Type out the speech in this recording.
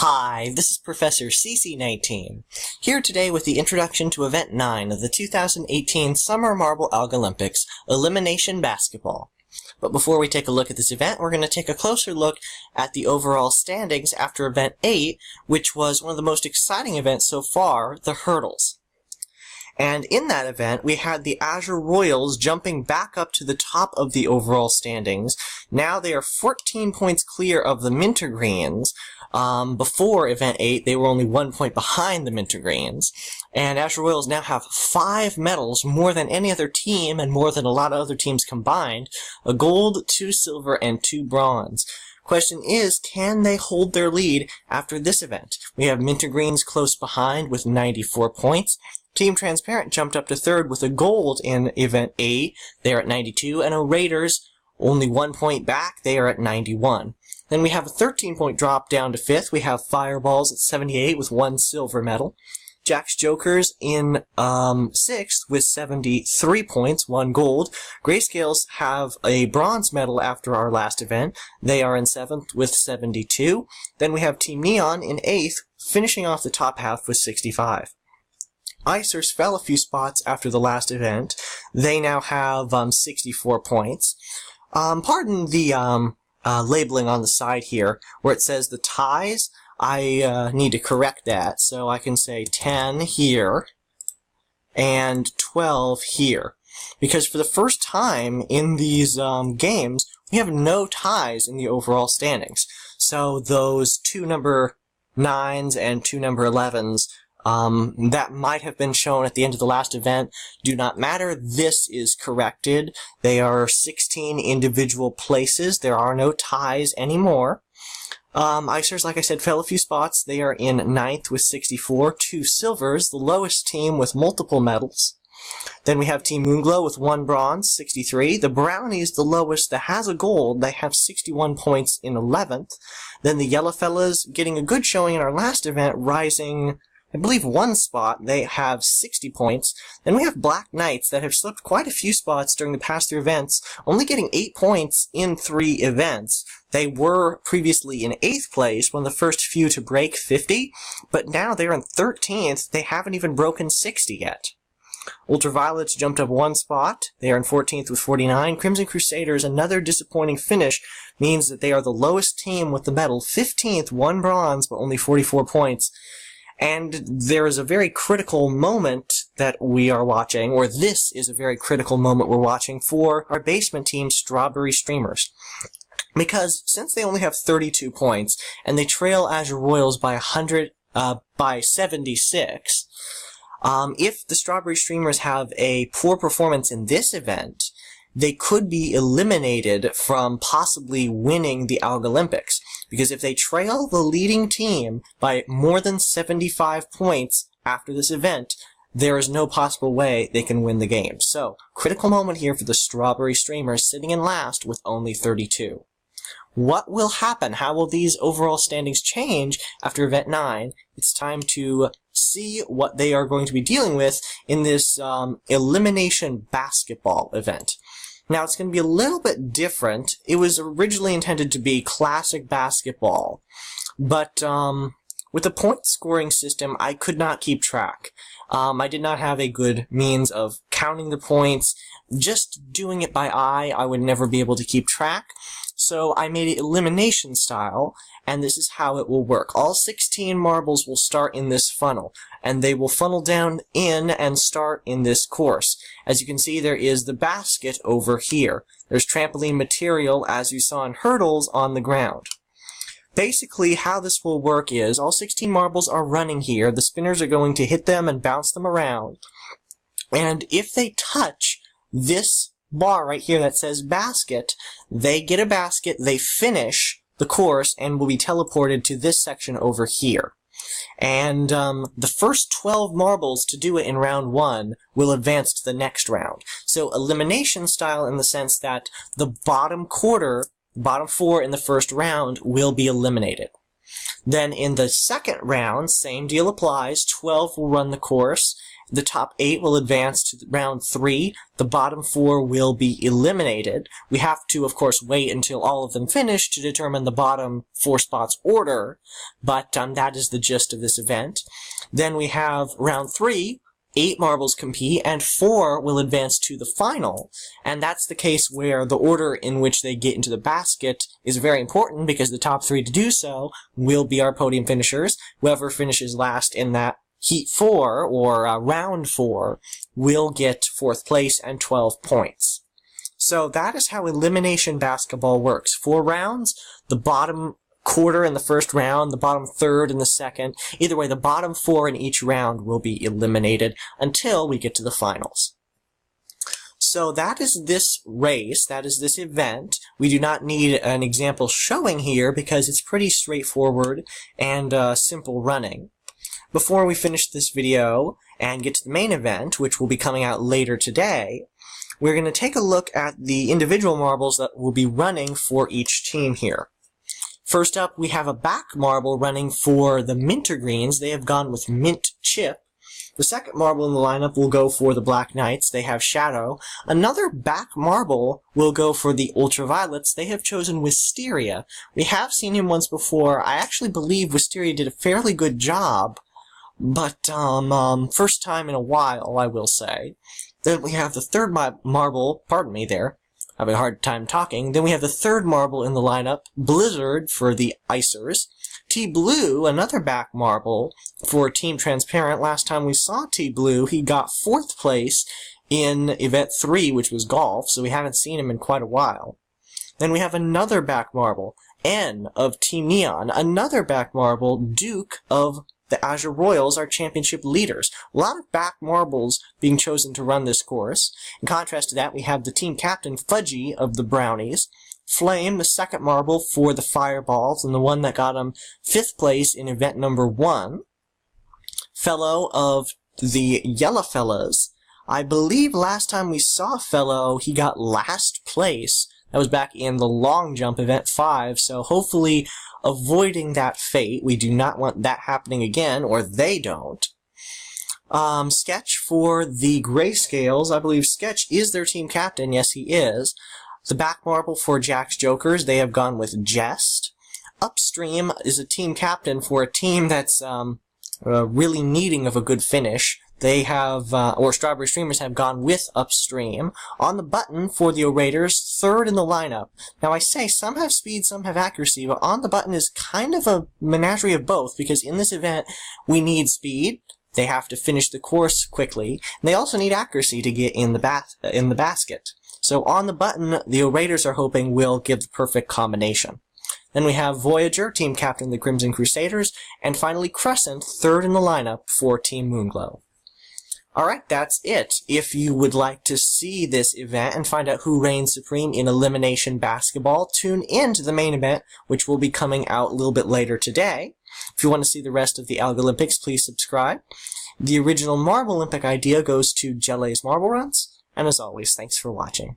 Hi, this is Professor CC19, here today with the introduction to Event 9 of the 2018 Summer Marble Algolympics, Elimination Basketball. But before we take a look at this event, we're going to take a closer look at the overall standings after Event 8, which was one of the most exciting events so far, the hurdles. And in that event, we had the Azure Royals jumping back up to the top of the overall standings. Now they are 14 points clear of the Mintergreens. Before Event 8, they were only 1 point behind the Mintergreens. And Azure Royals now have 5 medals, more than any other team and more than a lot of other teams combined. A gold, 2 silver, and 2 bronze. Question is, can they hold their lead after this event? We have Mintergreens close behind with 94 points. Team Transparent jumped up to 3rd with a gold in Event 8. They are at 92, and Raiders only 1 point back. They are at 91. Then we have a 13-point drop down to 5th. We have Fireballs at 78 with 1 silver medal. Jack's Jokers in 6th with 73 points, 1 gold. Grayscales have a bronze medal after our last event. They are in 7th with 72. Then we have Team Neon in 8th, finishing off the top half with 65. Icers fell a few spots after the last event. They now have 64 points. Pardon the labeling on the side here, where it says the ties. I need to correct that, so I can say 10 here and 12 here. Because for the first time in these games, we have no ties in the overall standings. So those 2 number 9s and 2 number 11s that might have been shown at the end of the last event do not matter. This is corrected. They are 16 individual places. There are no ties anymore. Icers, like I said, fell a few spots. They are in 9th with 64, 2 silvers, the lowest team with multiple medals. Then we have Team Moonglow with 1 bronze, 63. The Brownies, the lowest that has a gold. They have 61 points in 11th. Then the Yellowfellas, getting a good showing in our last event, rising, I believe, 1 spot. They have 60 points. Then we have Black Knights that have slipped quite a few spots during the past 3 events, only getting 8 points in 3 events. They were previously in 8th place, one of the first few to break 50, but now they're in 13th. They haven't even broken 60 yet. Ultraviolets jumped up 1 spot. They are in 14th with 49. Crimson Crusaders, another disappointing finish, means that they are the lowest team with the medal, 15th, 1 bronze, but only 44 points. And there is a very critical moment that we are watching, or this is a very critical moment we're watching for our basement team, Strawberry Streamers. Because since they only have 32 points, and they trail Azure Royals by 76, if the Strawberry Streamers have a poor performance in this event, they could be eliminated from possibly winning the Algolympics. Because if they trail the leading team by more than 75 points after this event, there is no possible way they can win the game. So, critical moment here for the Strawberry Streamers sitting in last with only 32. What will happen? How will these overall standings change after Event 9? It's time to see what they are going to be dealing with in this Elimination Basketball event. Now, it's going to be a little bit different. It was originally intended to be classic basketball, but with the point scoring system, I could not keep track. I did not have a good means of counting the points. Just doing it by eye, I would never be able to keep track. So I made it elimination style, and this is how it will work. All 16 marbles will start in this funnel, and they will funnel down in and start in this course. As you can see, there is the basket over here. There's trampoline material, as you saw in hurdles, on the ground. Basically, how this will work is, all 16 marbles are running here. The spinners are going to hit them and bounce them around. And if they touch this bar right here that says basket, they get a basket, they finish the course, and will be teleported to this section over here. And the first 12 marbles to do it in round 1 will advance to the next round. So elimination style in the sense that the bottom 4 in the first round will be eliminated. Then in the second round, same deal applies. 12 will run the course. The top 8 will advance to round 3. The bottom 4 will be eliminated. We have to, of course, wait until all of them finish to determine the bottom 4 spots order, but that is the gist of this event. Then we have round 3. 8 marbles compete, and 4 will advance to the final. And that's the case where the order in which they get into the basket is very important, because the top 3 to do so will be our podium finishers. Whoever finishes last in that Heat 4, or Round 4, will get 4th place and 12 points. So that is how elimination basketball works. 4 rounds, the bottom quarter in the first round, the bottom third in the second. Either way, the bottom 4 in each round will be eliminated until we get to the finals. So that is this race, that is this event. We do not need an example showing here because it's pretty straightforward and simple running. Before we finish this video and get to the main event, which will be coming out later today, we're going to take a look at the individual marbles that will be running for each team here. First up, we have a back marble running for the Mintergreens. They have gone with Mint Chip. The second marble in the lineup will go for the Black Knights. They have Shadow. Another back marble will go for the Ultraviolets. They have chosen Wisteria. We have seen him once before. I actually believe Wisteria did a fairly good job, but first time in a while, I will say. Then we have the third marble, pardon me there, having a hard time talking. Then we have the third marble in the lineup, Blizzard for the Icers. T-Blue, another back marble for Team Transparent. Last time we saw T-Blue, he got 4th place in Event 3, which was golf, so we haven't seen him in quite a while. Then we have another back marble, N of Team Neon. Another back marble, Duke of the Azure Royals, are championship leaders. A lot of back marbles being chosen to run this course. In contrast to that, we have the team captain, Fudgy of the Brownies. Flame, the second marble for the Fireballs, and the one that got him 5th place in event number 1. Fellow of the Yellow Fellas. I believe last time we saw Fellow, he got last place. That was back in the long jump event 5, so hopefully avoiding that fate. We do not want that happening again, or they don't. Sketch for the Grayscales. I believe Sketch is their team captain. Yes, he is. The back marble for Jack's Jokers, they have gone with Jest. Upstream is a team captain for a team that's really needing of a good finish. They have, or Strawberry Streamers have gone with Upstream. On the button for the Orators, 3rd in the lineup. Now I say some have speed, some have accuracy, but on the button is kind of a menagerie of both, because in this event we need speed. They have to finish the course quickly. And they also need accuracy to get in the basket. So on the button, the Orators are hoping will give the perfect combination. Then we have Voyager, team captain the Crimson Crusaders, and finally Crescent, 3rd in the lineup for Team Moonglow. Alright, that's it. If you would like to see this event and find out who reigns supreme in Elimination Basketball, tune in to the main event, which will be coming out a little bit later today. If you want to see the rest of the Algolympics, please subscribe. The original Marble Olympic idea goes to Jellay's Marble Runs, and as always, thanks for watching.